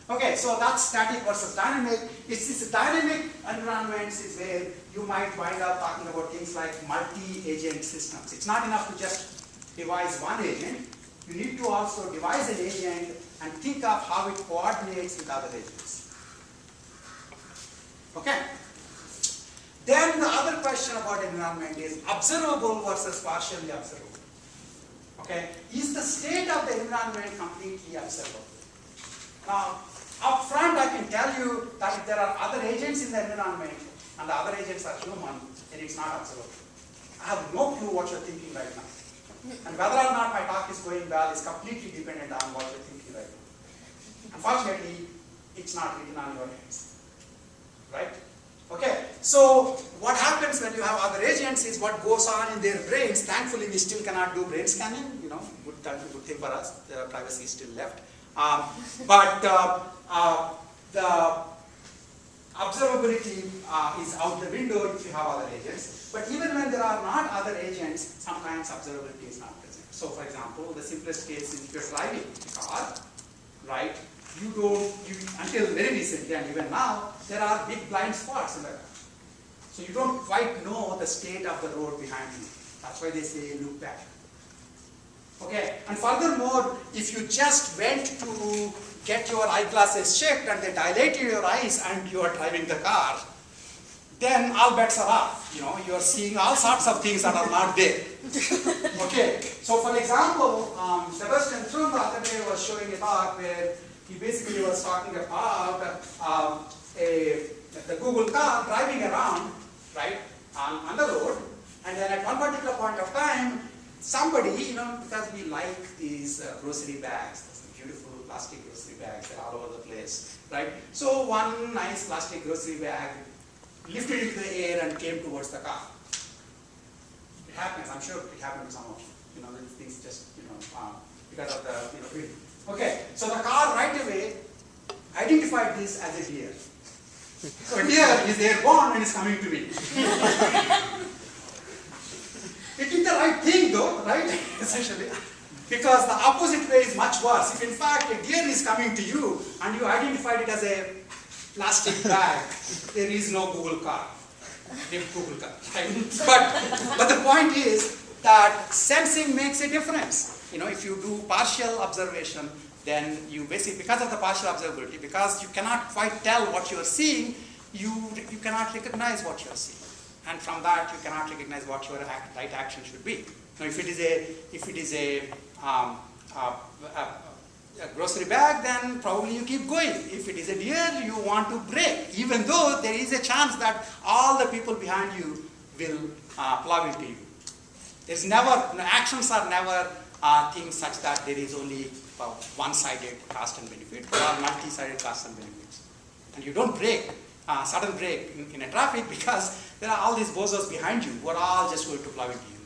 Okay, so that's static versus dynamic. It's this dynamic environments is where you might wind up talking about things like multi-agent systems. It's not enough to just devise one agent. You need to also devise an agent and think of how it coordinates with other agents. Okay? Then the other question about environment is observable versus partially observable. Okay? Is the state of the environment completely observable? Now, up front I can tell you that if there are other agents in the environment and the other agents are human, then it's not observable. I have no clue what you're thinking right now. And whether or not my talk is going well is completely dependent on what you're thinking right now. Unfortunately, it's not written on your heads. Right? Okay, so what happens when you have other agents is what goes on in their brains. Thankfully, we still cannot do brain scanning, good thing for us, the privacy is still left. But the observability is out the window if you have other agents. But even when there are not other agents, sometimes observability is not present. So for example, the simplest case is if you're driving a car right, until very recently and even now, there are big blind spots in the car. So you don't quite know the state of the road behind you. That's why they say look back. Okay, and furthermore, if you just went to get your eyeglasses checked and they dilated your eyes and you are driving the car, then all bets are off. You know, you are seeing all sorts of things that are not there. Okay, so for example, Sebastian Thrun the other day was showing a talk where he basically was talking about the Google car driving around, right, on the road, and then at one particular point of time, somebody, you know, because we like these grocery bags, these beautiful plastic grocery bags, they're all over the place, right? So one nice plastic grocery bag lifted into the air and came towards the car. It happens, I'm sure it happened to some of you. You know, these things just, you know, because of the, you know, wind. Okay, so the car right away identified this as a deer. So a deer is airborne and is coming to me. It did the right thing though, right? Essentially. Because the opposite way is much worse. If in fact a deer is coming to you and you identified it as a plastic bag, there is no Google car. Google car, right? But the point is that sensing makes a difference. You know, if you do partial observation, then you basically, because of the partial observability, because you cannot quite tell what you are seeing, you cannot recognize what you are seeing. And from that, you cannot recognize what your right action should be. Now, if it is a grocery bag, then probably you keep going. If it is a deer, you want to brake, even though there is a chance that all the people behind you will plow into you. There's never, actions are never things such that there is only one-sided cost and benefit. There are multi-sided costs and benefits. And you don't brake, sudden brake in a traffic because there are all these bozos behind you who are all just going to plow into you.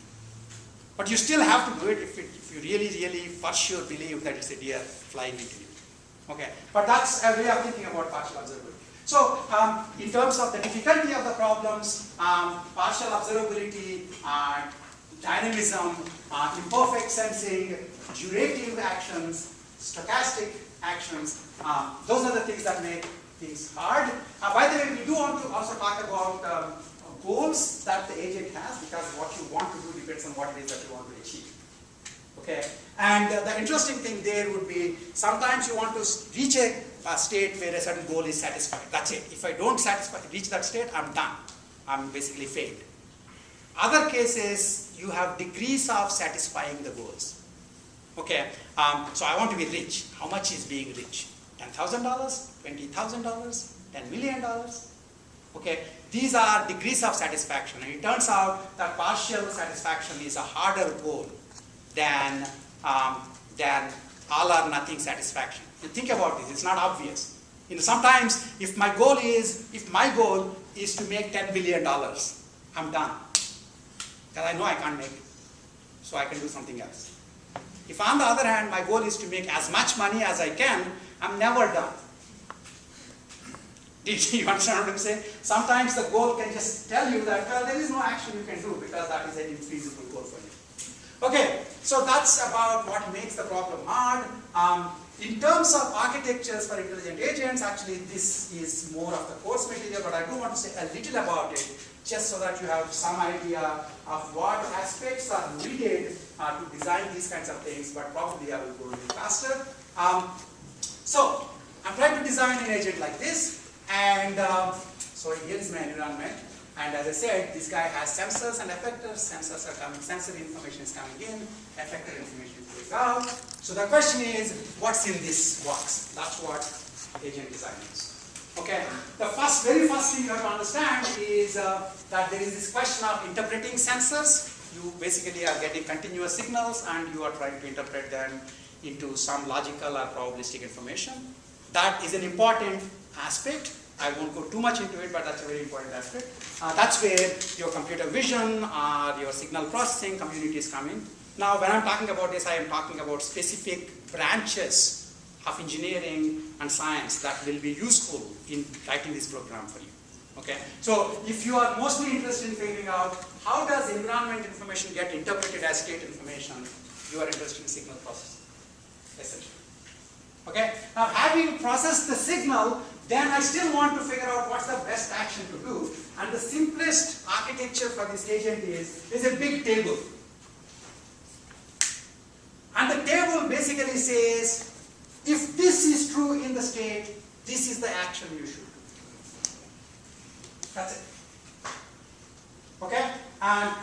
But you still have to do it if you really, really for sure believe that it's a deer flying into you. Okay, but that's a way of thinking about partial observability. So, in terms of the difficulty of the problems, partial observability, dynamism, imperfect sensing, durative actions, stochastic actions, those are the things that make things hard. By the way, we do want to also talk about goals that the agent has, because what you want to do depends on what it is that you want to achieve. Okay, and the interesting thing there would be sometimes you want to reach a state where a certain goal is satisfied. That's it. If I don't reach that state, I'm done. I'm basically failed. Other cases, you have degrees of satisfying the goals. Okay, so I want to be rich. How much is being rich? $10,000, $20,000, $10 million? Okay, these are degrees of satisfaction, and it turns out that partial satisfaction is a harder goal than all or nothing satisfaction. You think about this; it's not obvious. You know, sometimes if my goal is to make $10 billion, I'm done. Because I know I can't make it. So I can do something else. If on the other hand, my goal is to make as much money as I can, I'm never done. Do you understand what I'm saying? Sometimes the goal can just tell you that, well, there is no action you can do because that is an infeasible goal for you. Okay, so that's about what makes the problem hard. In terms of architectures for intelligent agents, actually this is more of the course material, but I do want to say a little about it, just so that you have some idea of what aspects are needed to design these kinds of things, but probably I will go a little faster. So, I'm trying to design an agent like this, and so here is my environment, and as I said, this guy has sensors and effectors. Sensors are coming, sensory information is coming in, effector information is going out. So the question is, what's in this box? That's what agent design is. Okay, the very first thing you have to understand is that there is this question of interpreting sensors. You basically are getting continuous signals and you are trying to interpret them into some logical or probabilistic information. That is an important aspect. I won't go too much into it, but that's a very important aspect. That's where your computer vision or your signal processing communities come in. Now, when I'm talking about this, I am talking about specific branches of engineering and science that will be useful in writing this program for you. Okay? So, if you are mostly interested in figuring out how does environment information get interpreted as state information, you are interested in signal processing, essentially. Okay? Now having processed the signal, then I still want to figure out what's the best action to do. And the simplest architecture for this agent is a big table. And the table basically says, if this is true in the state, this is the action you should do. That's it. Okay? And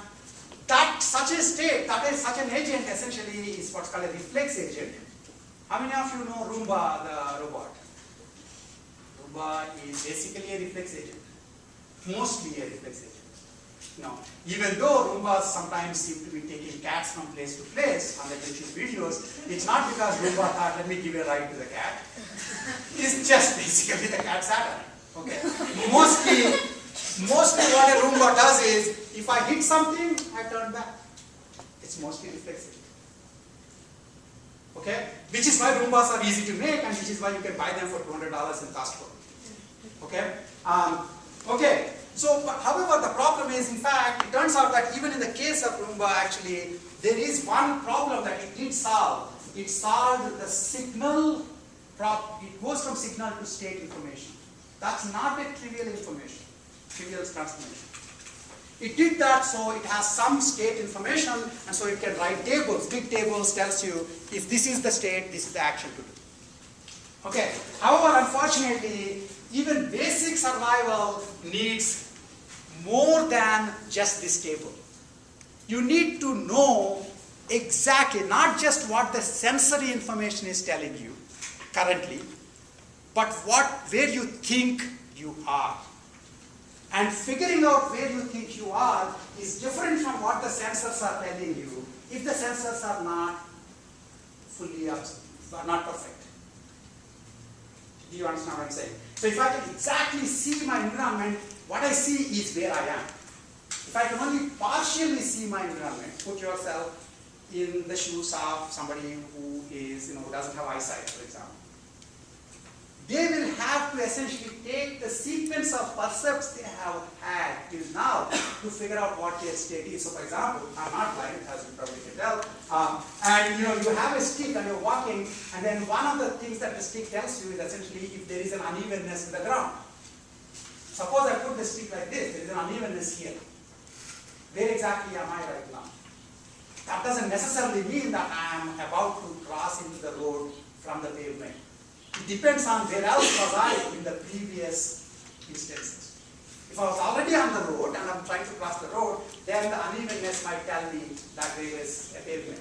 that such a state, that is such an agent essentially is what's called a reflex agent. How many of you know Roomba, the robot? Roomba is basically a reflex agent. Mostly a reflex agent. No. Even though Roombas sometimes seem to be taking cats from place to place on the YouTube videos, it's not because Roomba thought, let me give a ride to the cat. It's just basically the cat sat on it. Okay. Mostly what a Roomba does is, if I hit something, I turn back. It's mostly reflexive. Okay? Which is why Roombas are easy to make, and which is why you can buy them for $200 in Costco. Okay? Okay. So, however, the problem is, in fact, it turns out that even in the case of Roomba, actually, there is one problem that it did solve. It solved the signal problem. It goes from signal to state information. That's not a trivial information, trivial transformation. It did that, so it has some state information, and so it can write tables. Big tables tells you, if this is the state, this is the action to do. Okay. However, unfortunately, even basic survival needs more than just this table. You need to know exactly, not just what the sensory information is telling you currently, but where you think you are. And figuring out where you think you are is different from what the sensors are telling you if the sensors are not fully not perfect. Do you understand what I'm saying? So if I can exactly see my environment, what I see is where I am. If I can only partially see my environment, put yourself in the shoes of somebody who is, doesn't have eyesight, for example. They will have to essentially take the sequence of percepts they have had till now to figure out what their state is. So for example, I'm not blind, as you probably can tell, and you have a stick and you're walking, and then one of the things that the stick tells you is essentially if there is an unevenness in the ground. Suppose I put the stick like this, there is an unevenness here. Where exactly am I right now? That doesn't necessarily mean that I am about to cross into the road from the pavement. It depends on where else was I in the previous instances. If I was already on the road and I'm trying to cross the road, then the unevenness might tell me that there is a pavement.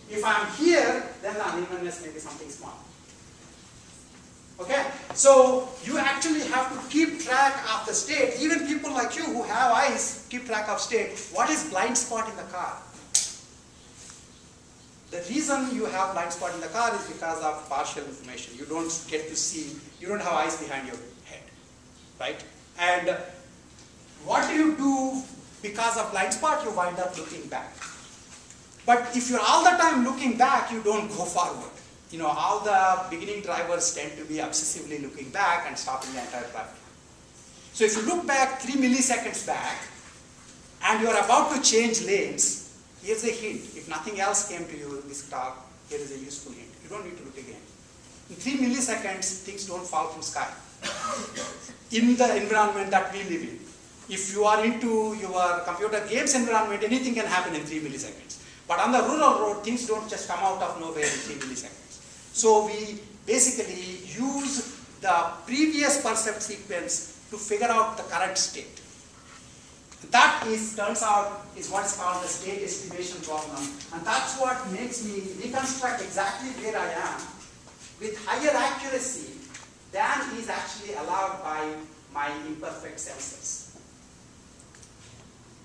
If I'm here, then the unevenness may be something small. Okay? So you actually have to keep track of the state. Even people like you who have eyes keep track of state. What is blind spot in the car? The reason you have blind spot in the car is because of partial information. You don't get to see, you don't have eyes behind your head, right? And what do you do because of blind spot? You wind up looking back. But if you're all the time looking back, you don't go forward. All the beginning drivers tend to be obsessively looking back and stopping the entire traffic. So if you look back 3 milliseconds back, and you're about to change lanes, here's a hint. If nothing else came to you in this talk, here is a useful hint. You don't need to look again. In 3 milliseconds, things don't fall from sky. In the environment that we live in. If you are into your computer games environment, anything can happen in 3 milliseconds. But on the rural road, things don't just come out of nowhere in 3 milliseconds. So we basically use the previous percept sequence to figure out the current state. That turns out is what is called the state estimation problem, and that's what makes me reconstruct exactly where I am with higher accuracy than is actually allowed by my imperfect sensors.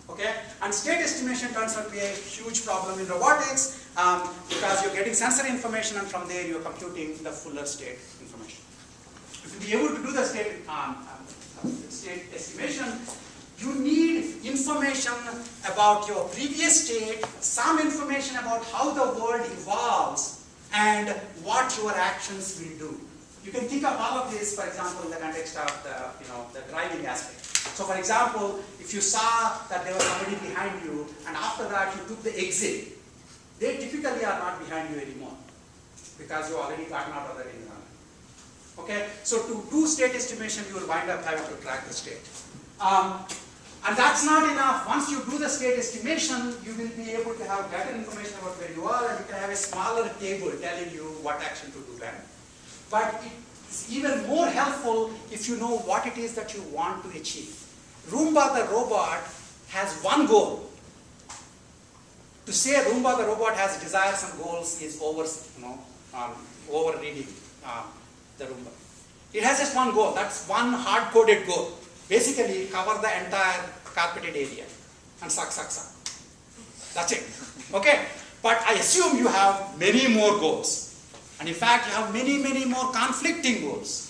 Okay? And state estimation turns out to be a huge problem in robotics because you're getting sensory information, and from there you're computing the fuller state information. If you be able to do the state estimation, you need information about your previous state, some information about how the world evolves, and what your actions will do. You can think of all of this, for example, in the context of the driving aspect. So, for example, if you saw that there was somebody behind you, and after that you took the exit, they typically are not behind you anymore. because you already gotten out of the environment. Okay, so to do state estimation, you will wind up having to track the state. And that's not enough. Once you do the state estimation, you will be able to have better information about where you are, and you can have a smaller table telling you what action to do then. But it's even more helpful if you know what it is that you want to achieve. Roomba the robot has one goal. To say Roomba the robot has desires and goals is overreading the Roomba. It has just one goal. That's one hard-coded goal. Basically, cover the entire carpeted area and suck. That's it. Okay? But I assume you have many more goals. And in fact, you have many more conflicting goals.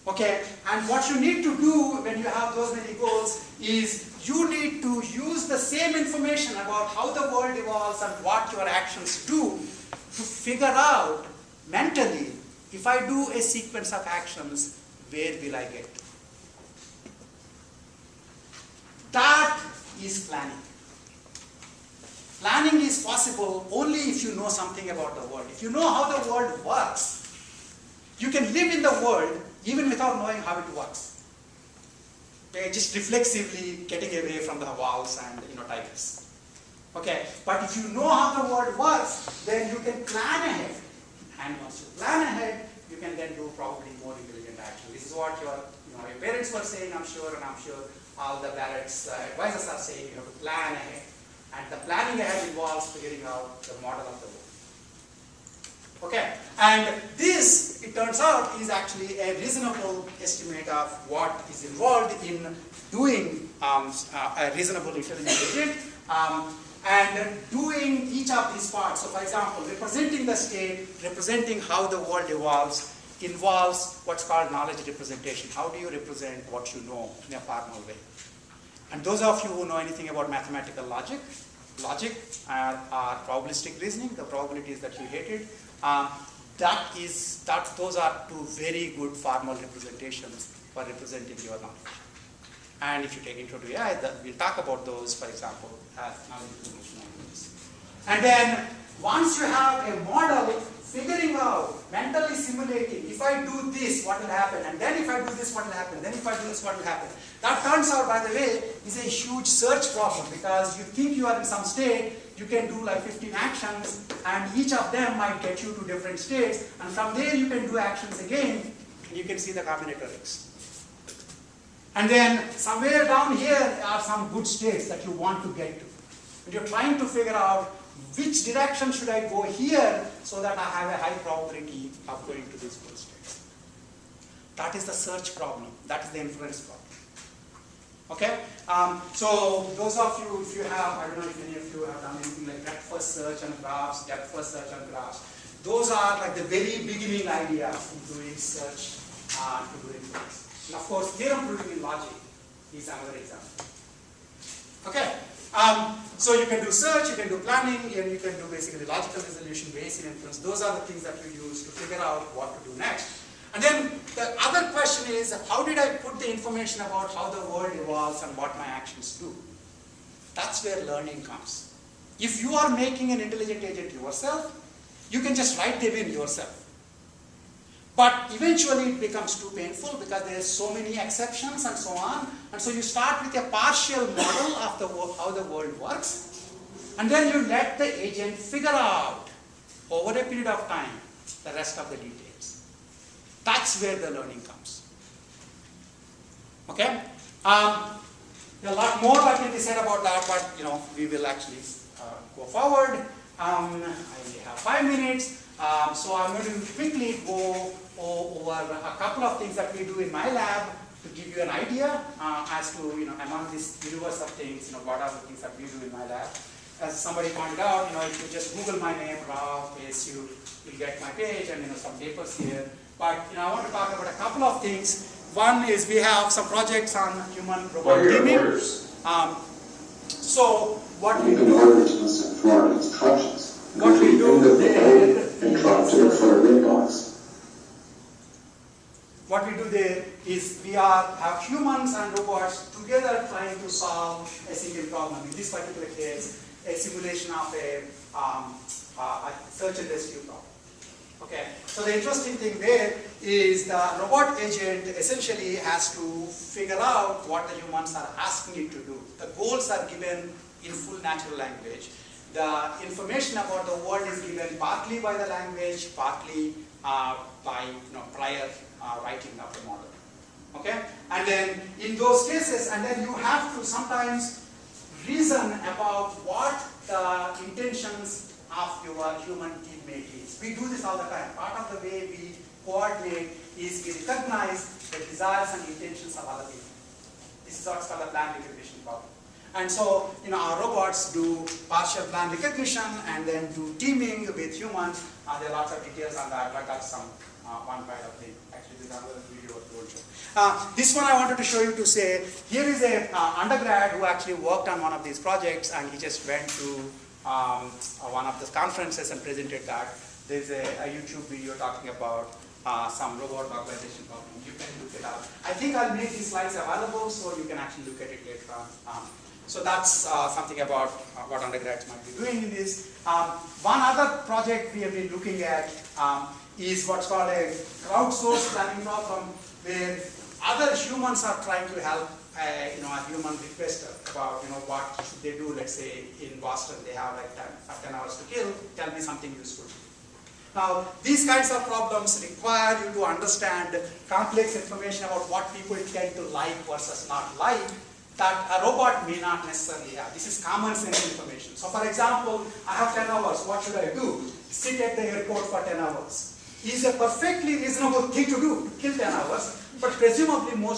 Okay? And what you need to do when you have those many goals is you need to use the same information about how the world evolves and what your actions do to figure out mentally, if I do a sequence of actions, where will I get? That is planning. Planning is possible only if you know something about the world. If you know how the world works, you can live in the world even without knowing how it works. Okay, just reflexively getting away from the walls and tigers. Okay, but if you know how the world works, then you can plan ahead. And once you plan ahead, you can then do probably more intelligent action. This is what your parents were saying, I'm sure, and I'm sure all the Barrett's advisors are saying, you have to plan ahead. And the planning ahead involves figuring out the model of the world. Okay, and this, it turns out, is actually a reasonable estimate of what is involved in doing a reasonable intelligent agent and doing each of these parts. So for example, representing the state, representing how the world evolves, involves what's called knowledge representation. How do you represent what you know in a formal way? And those of you who know anything about mathematical logic are probabilistic reasoning, the probabilities that you hated, those are two very good formal representations for representing your knowledge. And if you take intro to AI, we'll talk about those, for example, as knowledge representation models. And then once you have a model, figuring out, mentally simulating, if I do this, what will happen? And then if I do this, what will happen? Then if I do this, what will happen? That turns out, by the way, is a huge search problem, because you think you are in some state, you can do like 15 actions, and each of them might get you to different states, and from there you can do actions again, and you can see the combinatorics. And then somewhere down here are some good states that you want to get to. And you're trying to figure out which direction should I go here so that I have a high probability of going to these good states. That is the search problem. That is the inference problem. Okay? So those of you, if you have, I don't know if any of you have done anything like breadth first search and graphs, depth first search and graphs. Those are like the very beginning ideas in doing search to do inference. And of course, theorem proving in logic is another example. Okay? So you can do search, you can do planning, and you can do basically logical resolution, Bayesian inference. Those are the things that you use to figure out what to do next. And then the other question is, how did I put the information about how the world evolves and what my actions do? That's where learning comes. If you are making an intelligent agent yourself, you can just write them in yourself. But eventually it becomes too painful because there are so many exceptions and so on. And so you start with a partial model of how the world works. And then you let the agent figure out over a period of time the rest of the details. That's where the learning comes. Okay? There are a lot more that can be said about that, but we will actually go forward. I only have 5 minutes. So I'm going to quickly go over a couple of things that we do in my lab to give you an idea as to, among this universe of things, what are the things that we do in my lab. As somebody pointed out, if you just Google my name, Rao, you'll get my page and, some papers here. But, I want to talk about a couple of things. One is we have some projects on human robot teaming. So what we do, what we do there is we have humans and robots together trying to solve a single problem. In this particular case, a simulation of a search and rescue problem. Okay, so the interesting thing there is the robot agent essentially has to figure out what the humans are asking it to do. The goals are given in full natural language. The information about the world is given partly by the language, partly by prior writing of the model. Okay, and then in those cases, and then you have to sometimes reason about what the intentions of your human teammate is. We do this all the time. Part of the way we coordinate is we recognize the desires and intentions of other people. This is what's called the plan recognition problem. And so, our robots do partial plan recognition and then do teaming with humans. There are lots of details on that, but that's some one part of the, actually this is another video of the whole show. This one I wanted to show you to say, here is a undergrad who actually worked on one of these projects, and he just went to one of the conferences and presented that. There's a YouTube video talking about some robot localization problem. You can look it up. I think I'll make these slides available so you can actually look at it later on. So that's something about what undergrads might be doing in this. One other project we have been looking at is what's called a crowdsourced planning problem, where other humans are trying to help a human requester about what should they do. Let's say in Boston they have like 10 hours to kill. Tell me something useful. Now these kinds of problems require you to understand complex information about what people tend to like versus not like, that a robot may not necessarily have. This is common sense information. So for example, I have 10 hours, what should I do? Sit at the airport for 10 hours. Is a perfectly reasonable thing to do, to kill 10 hours, but presumably most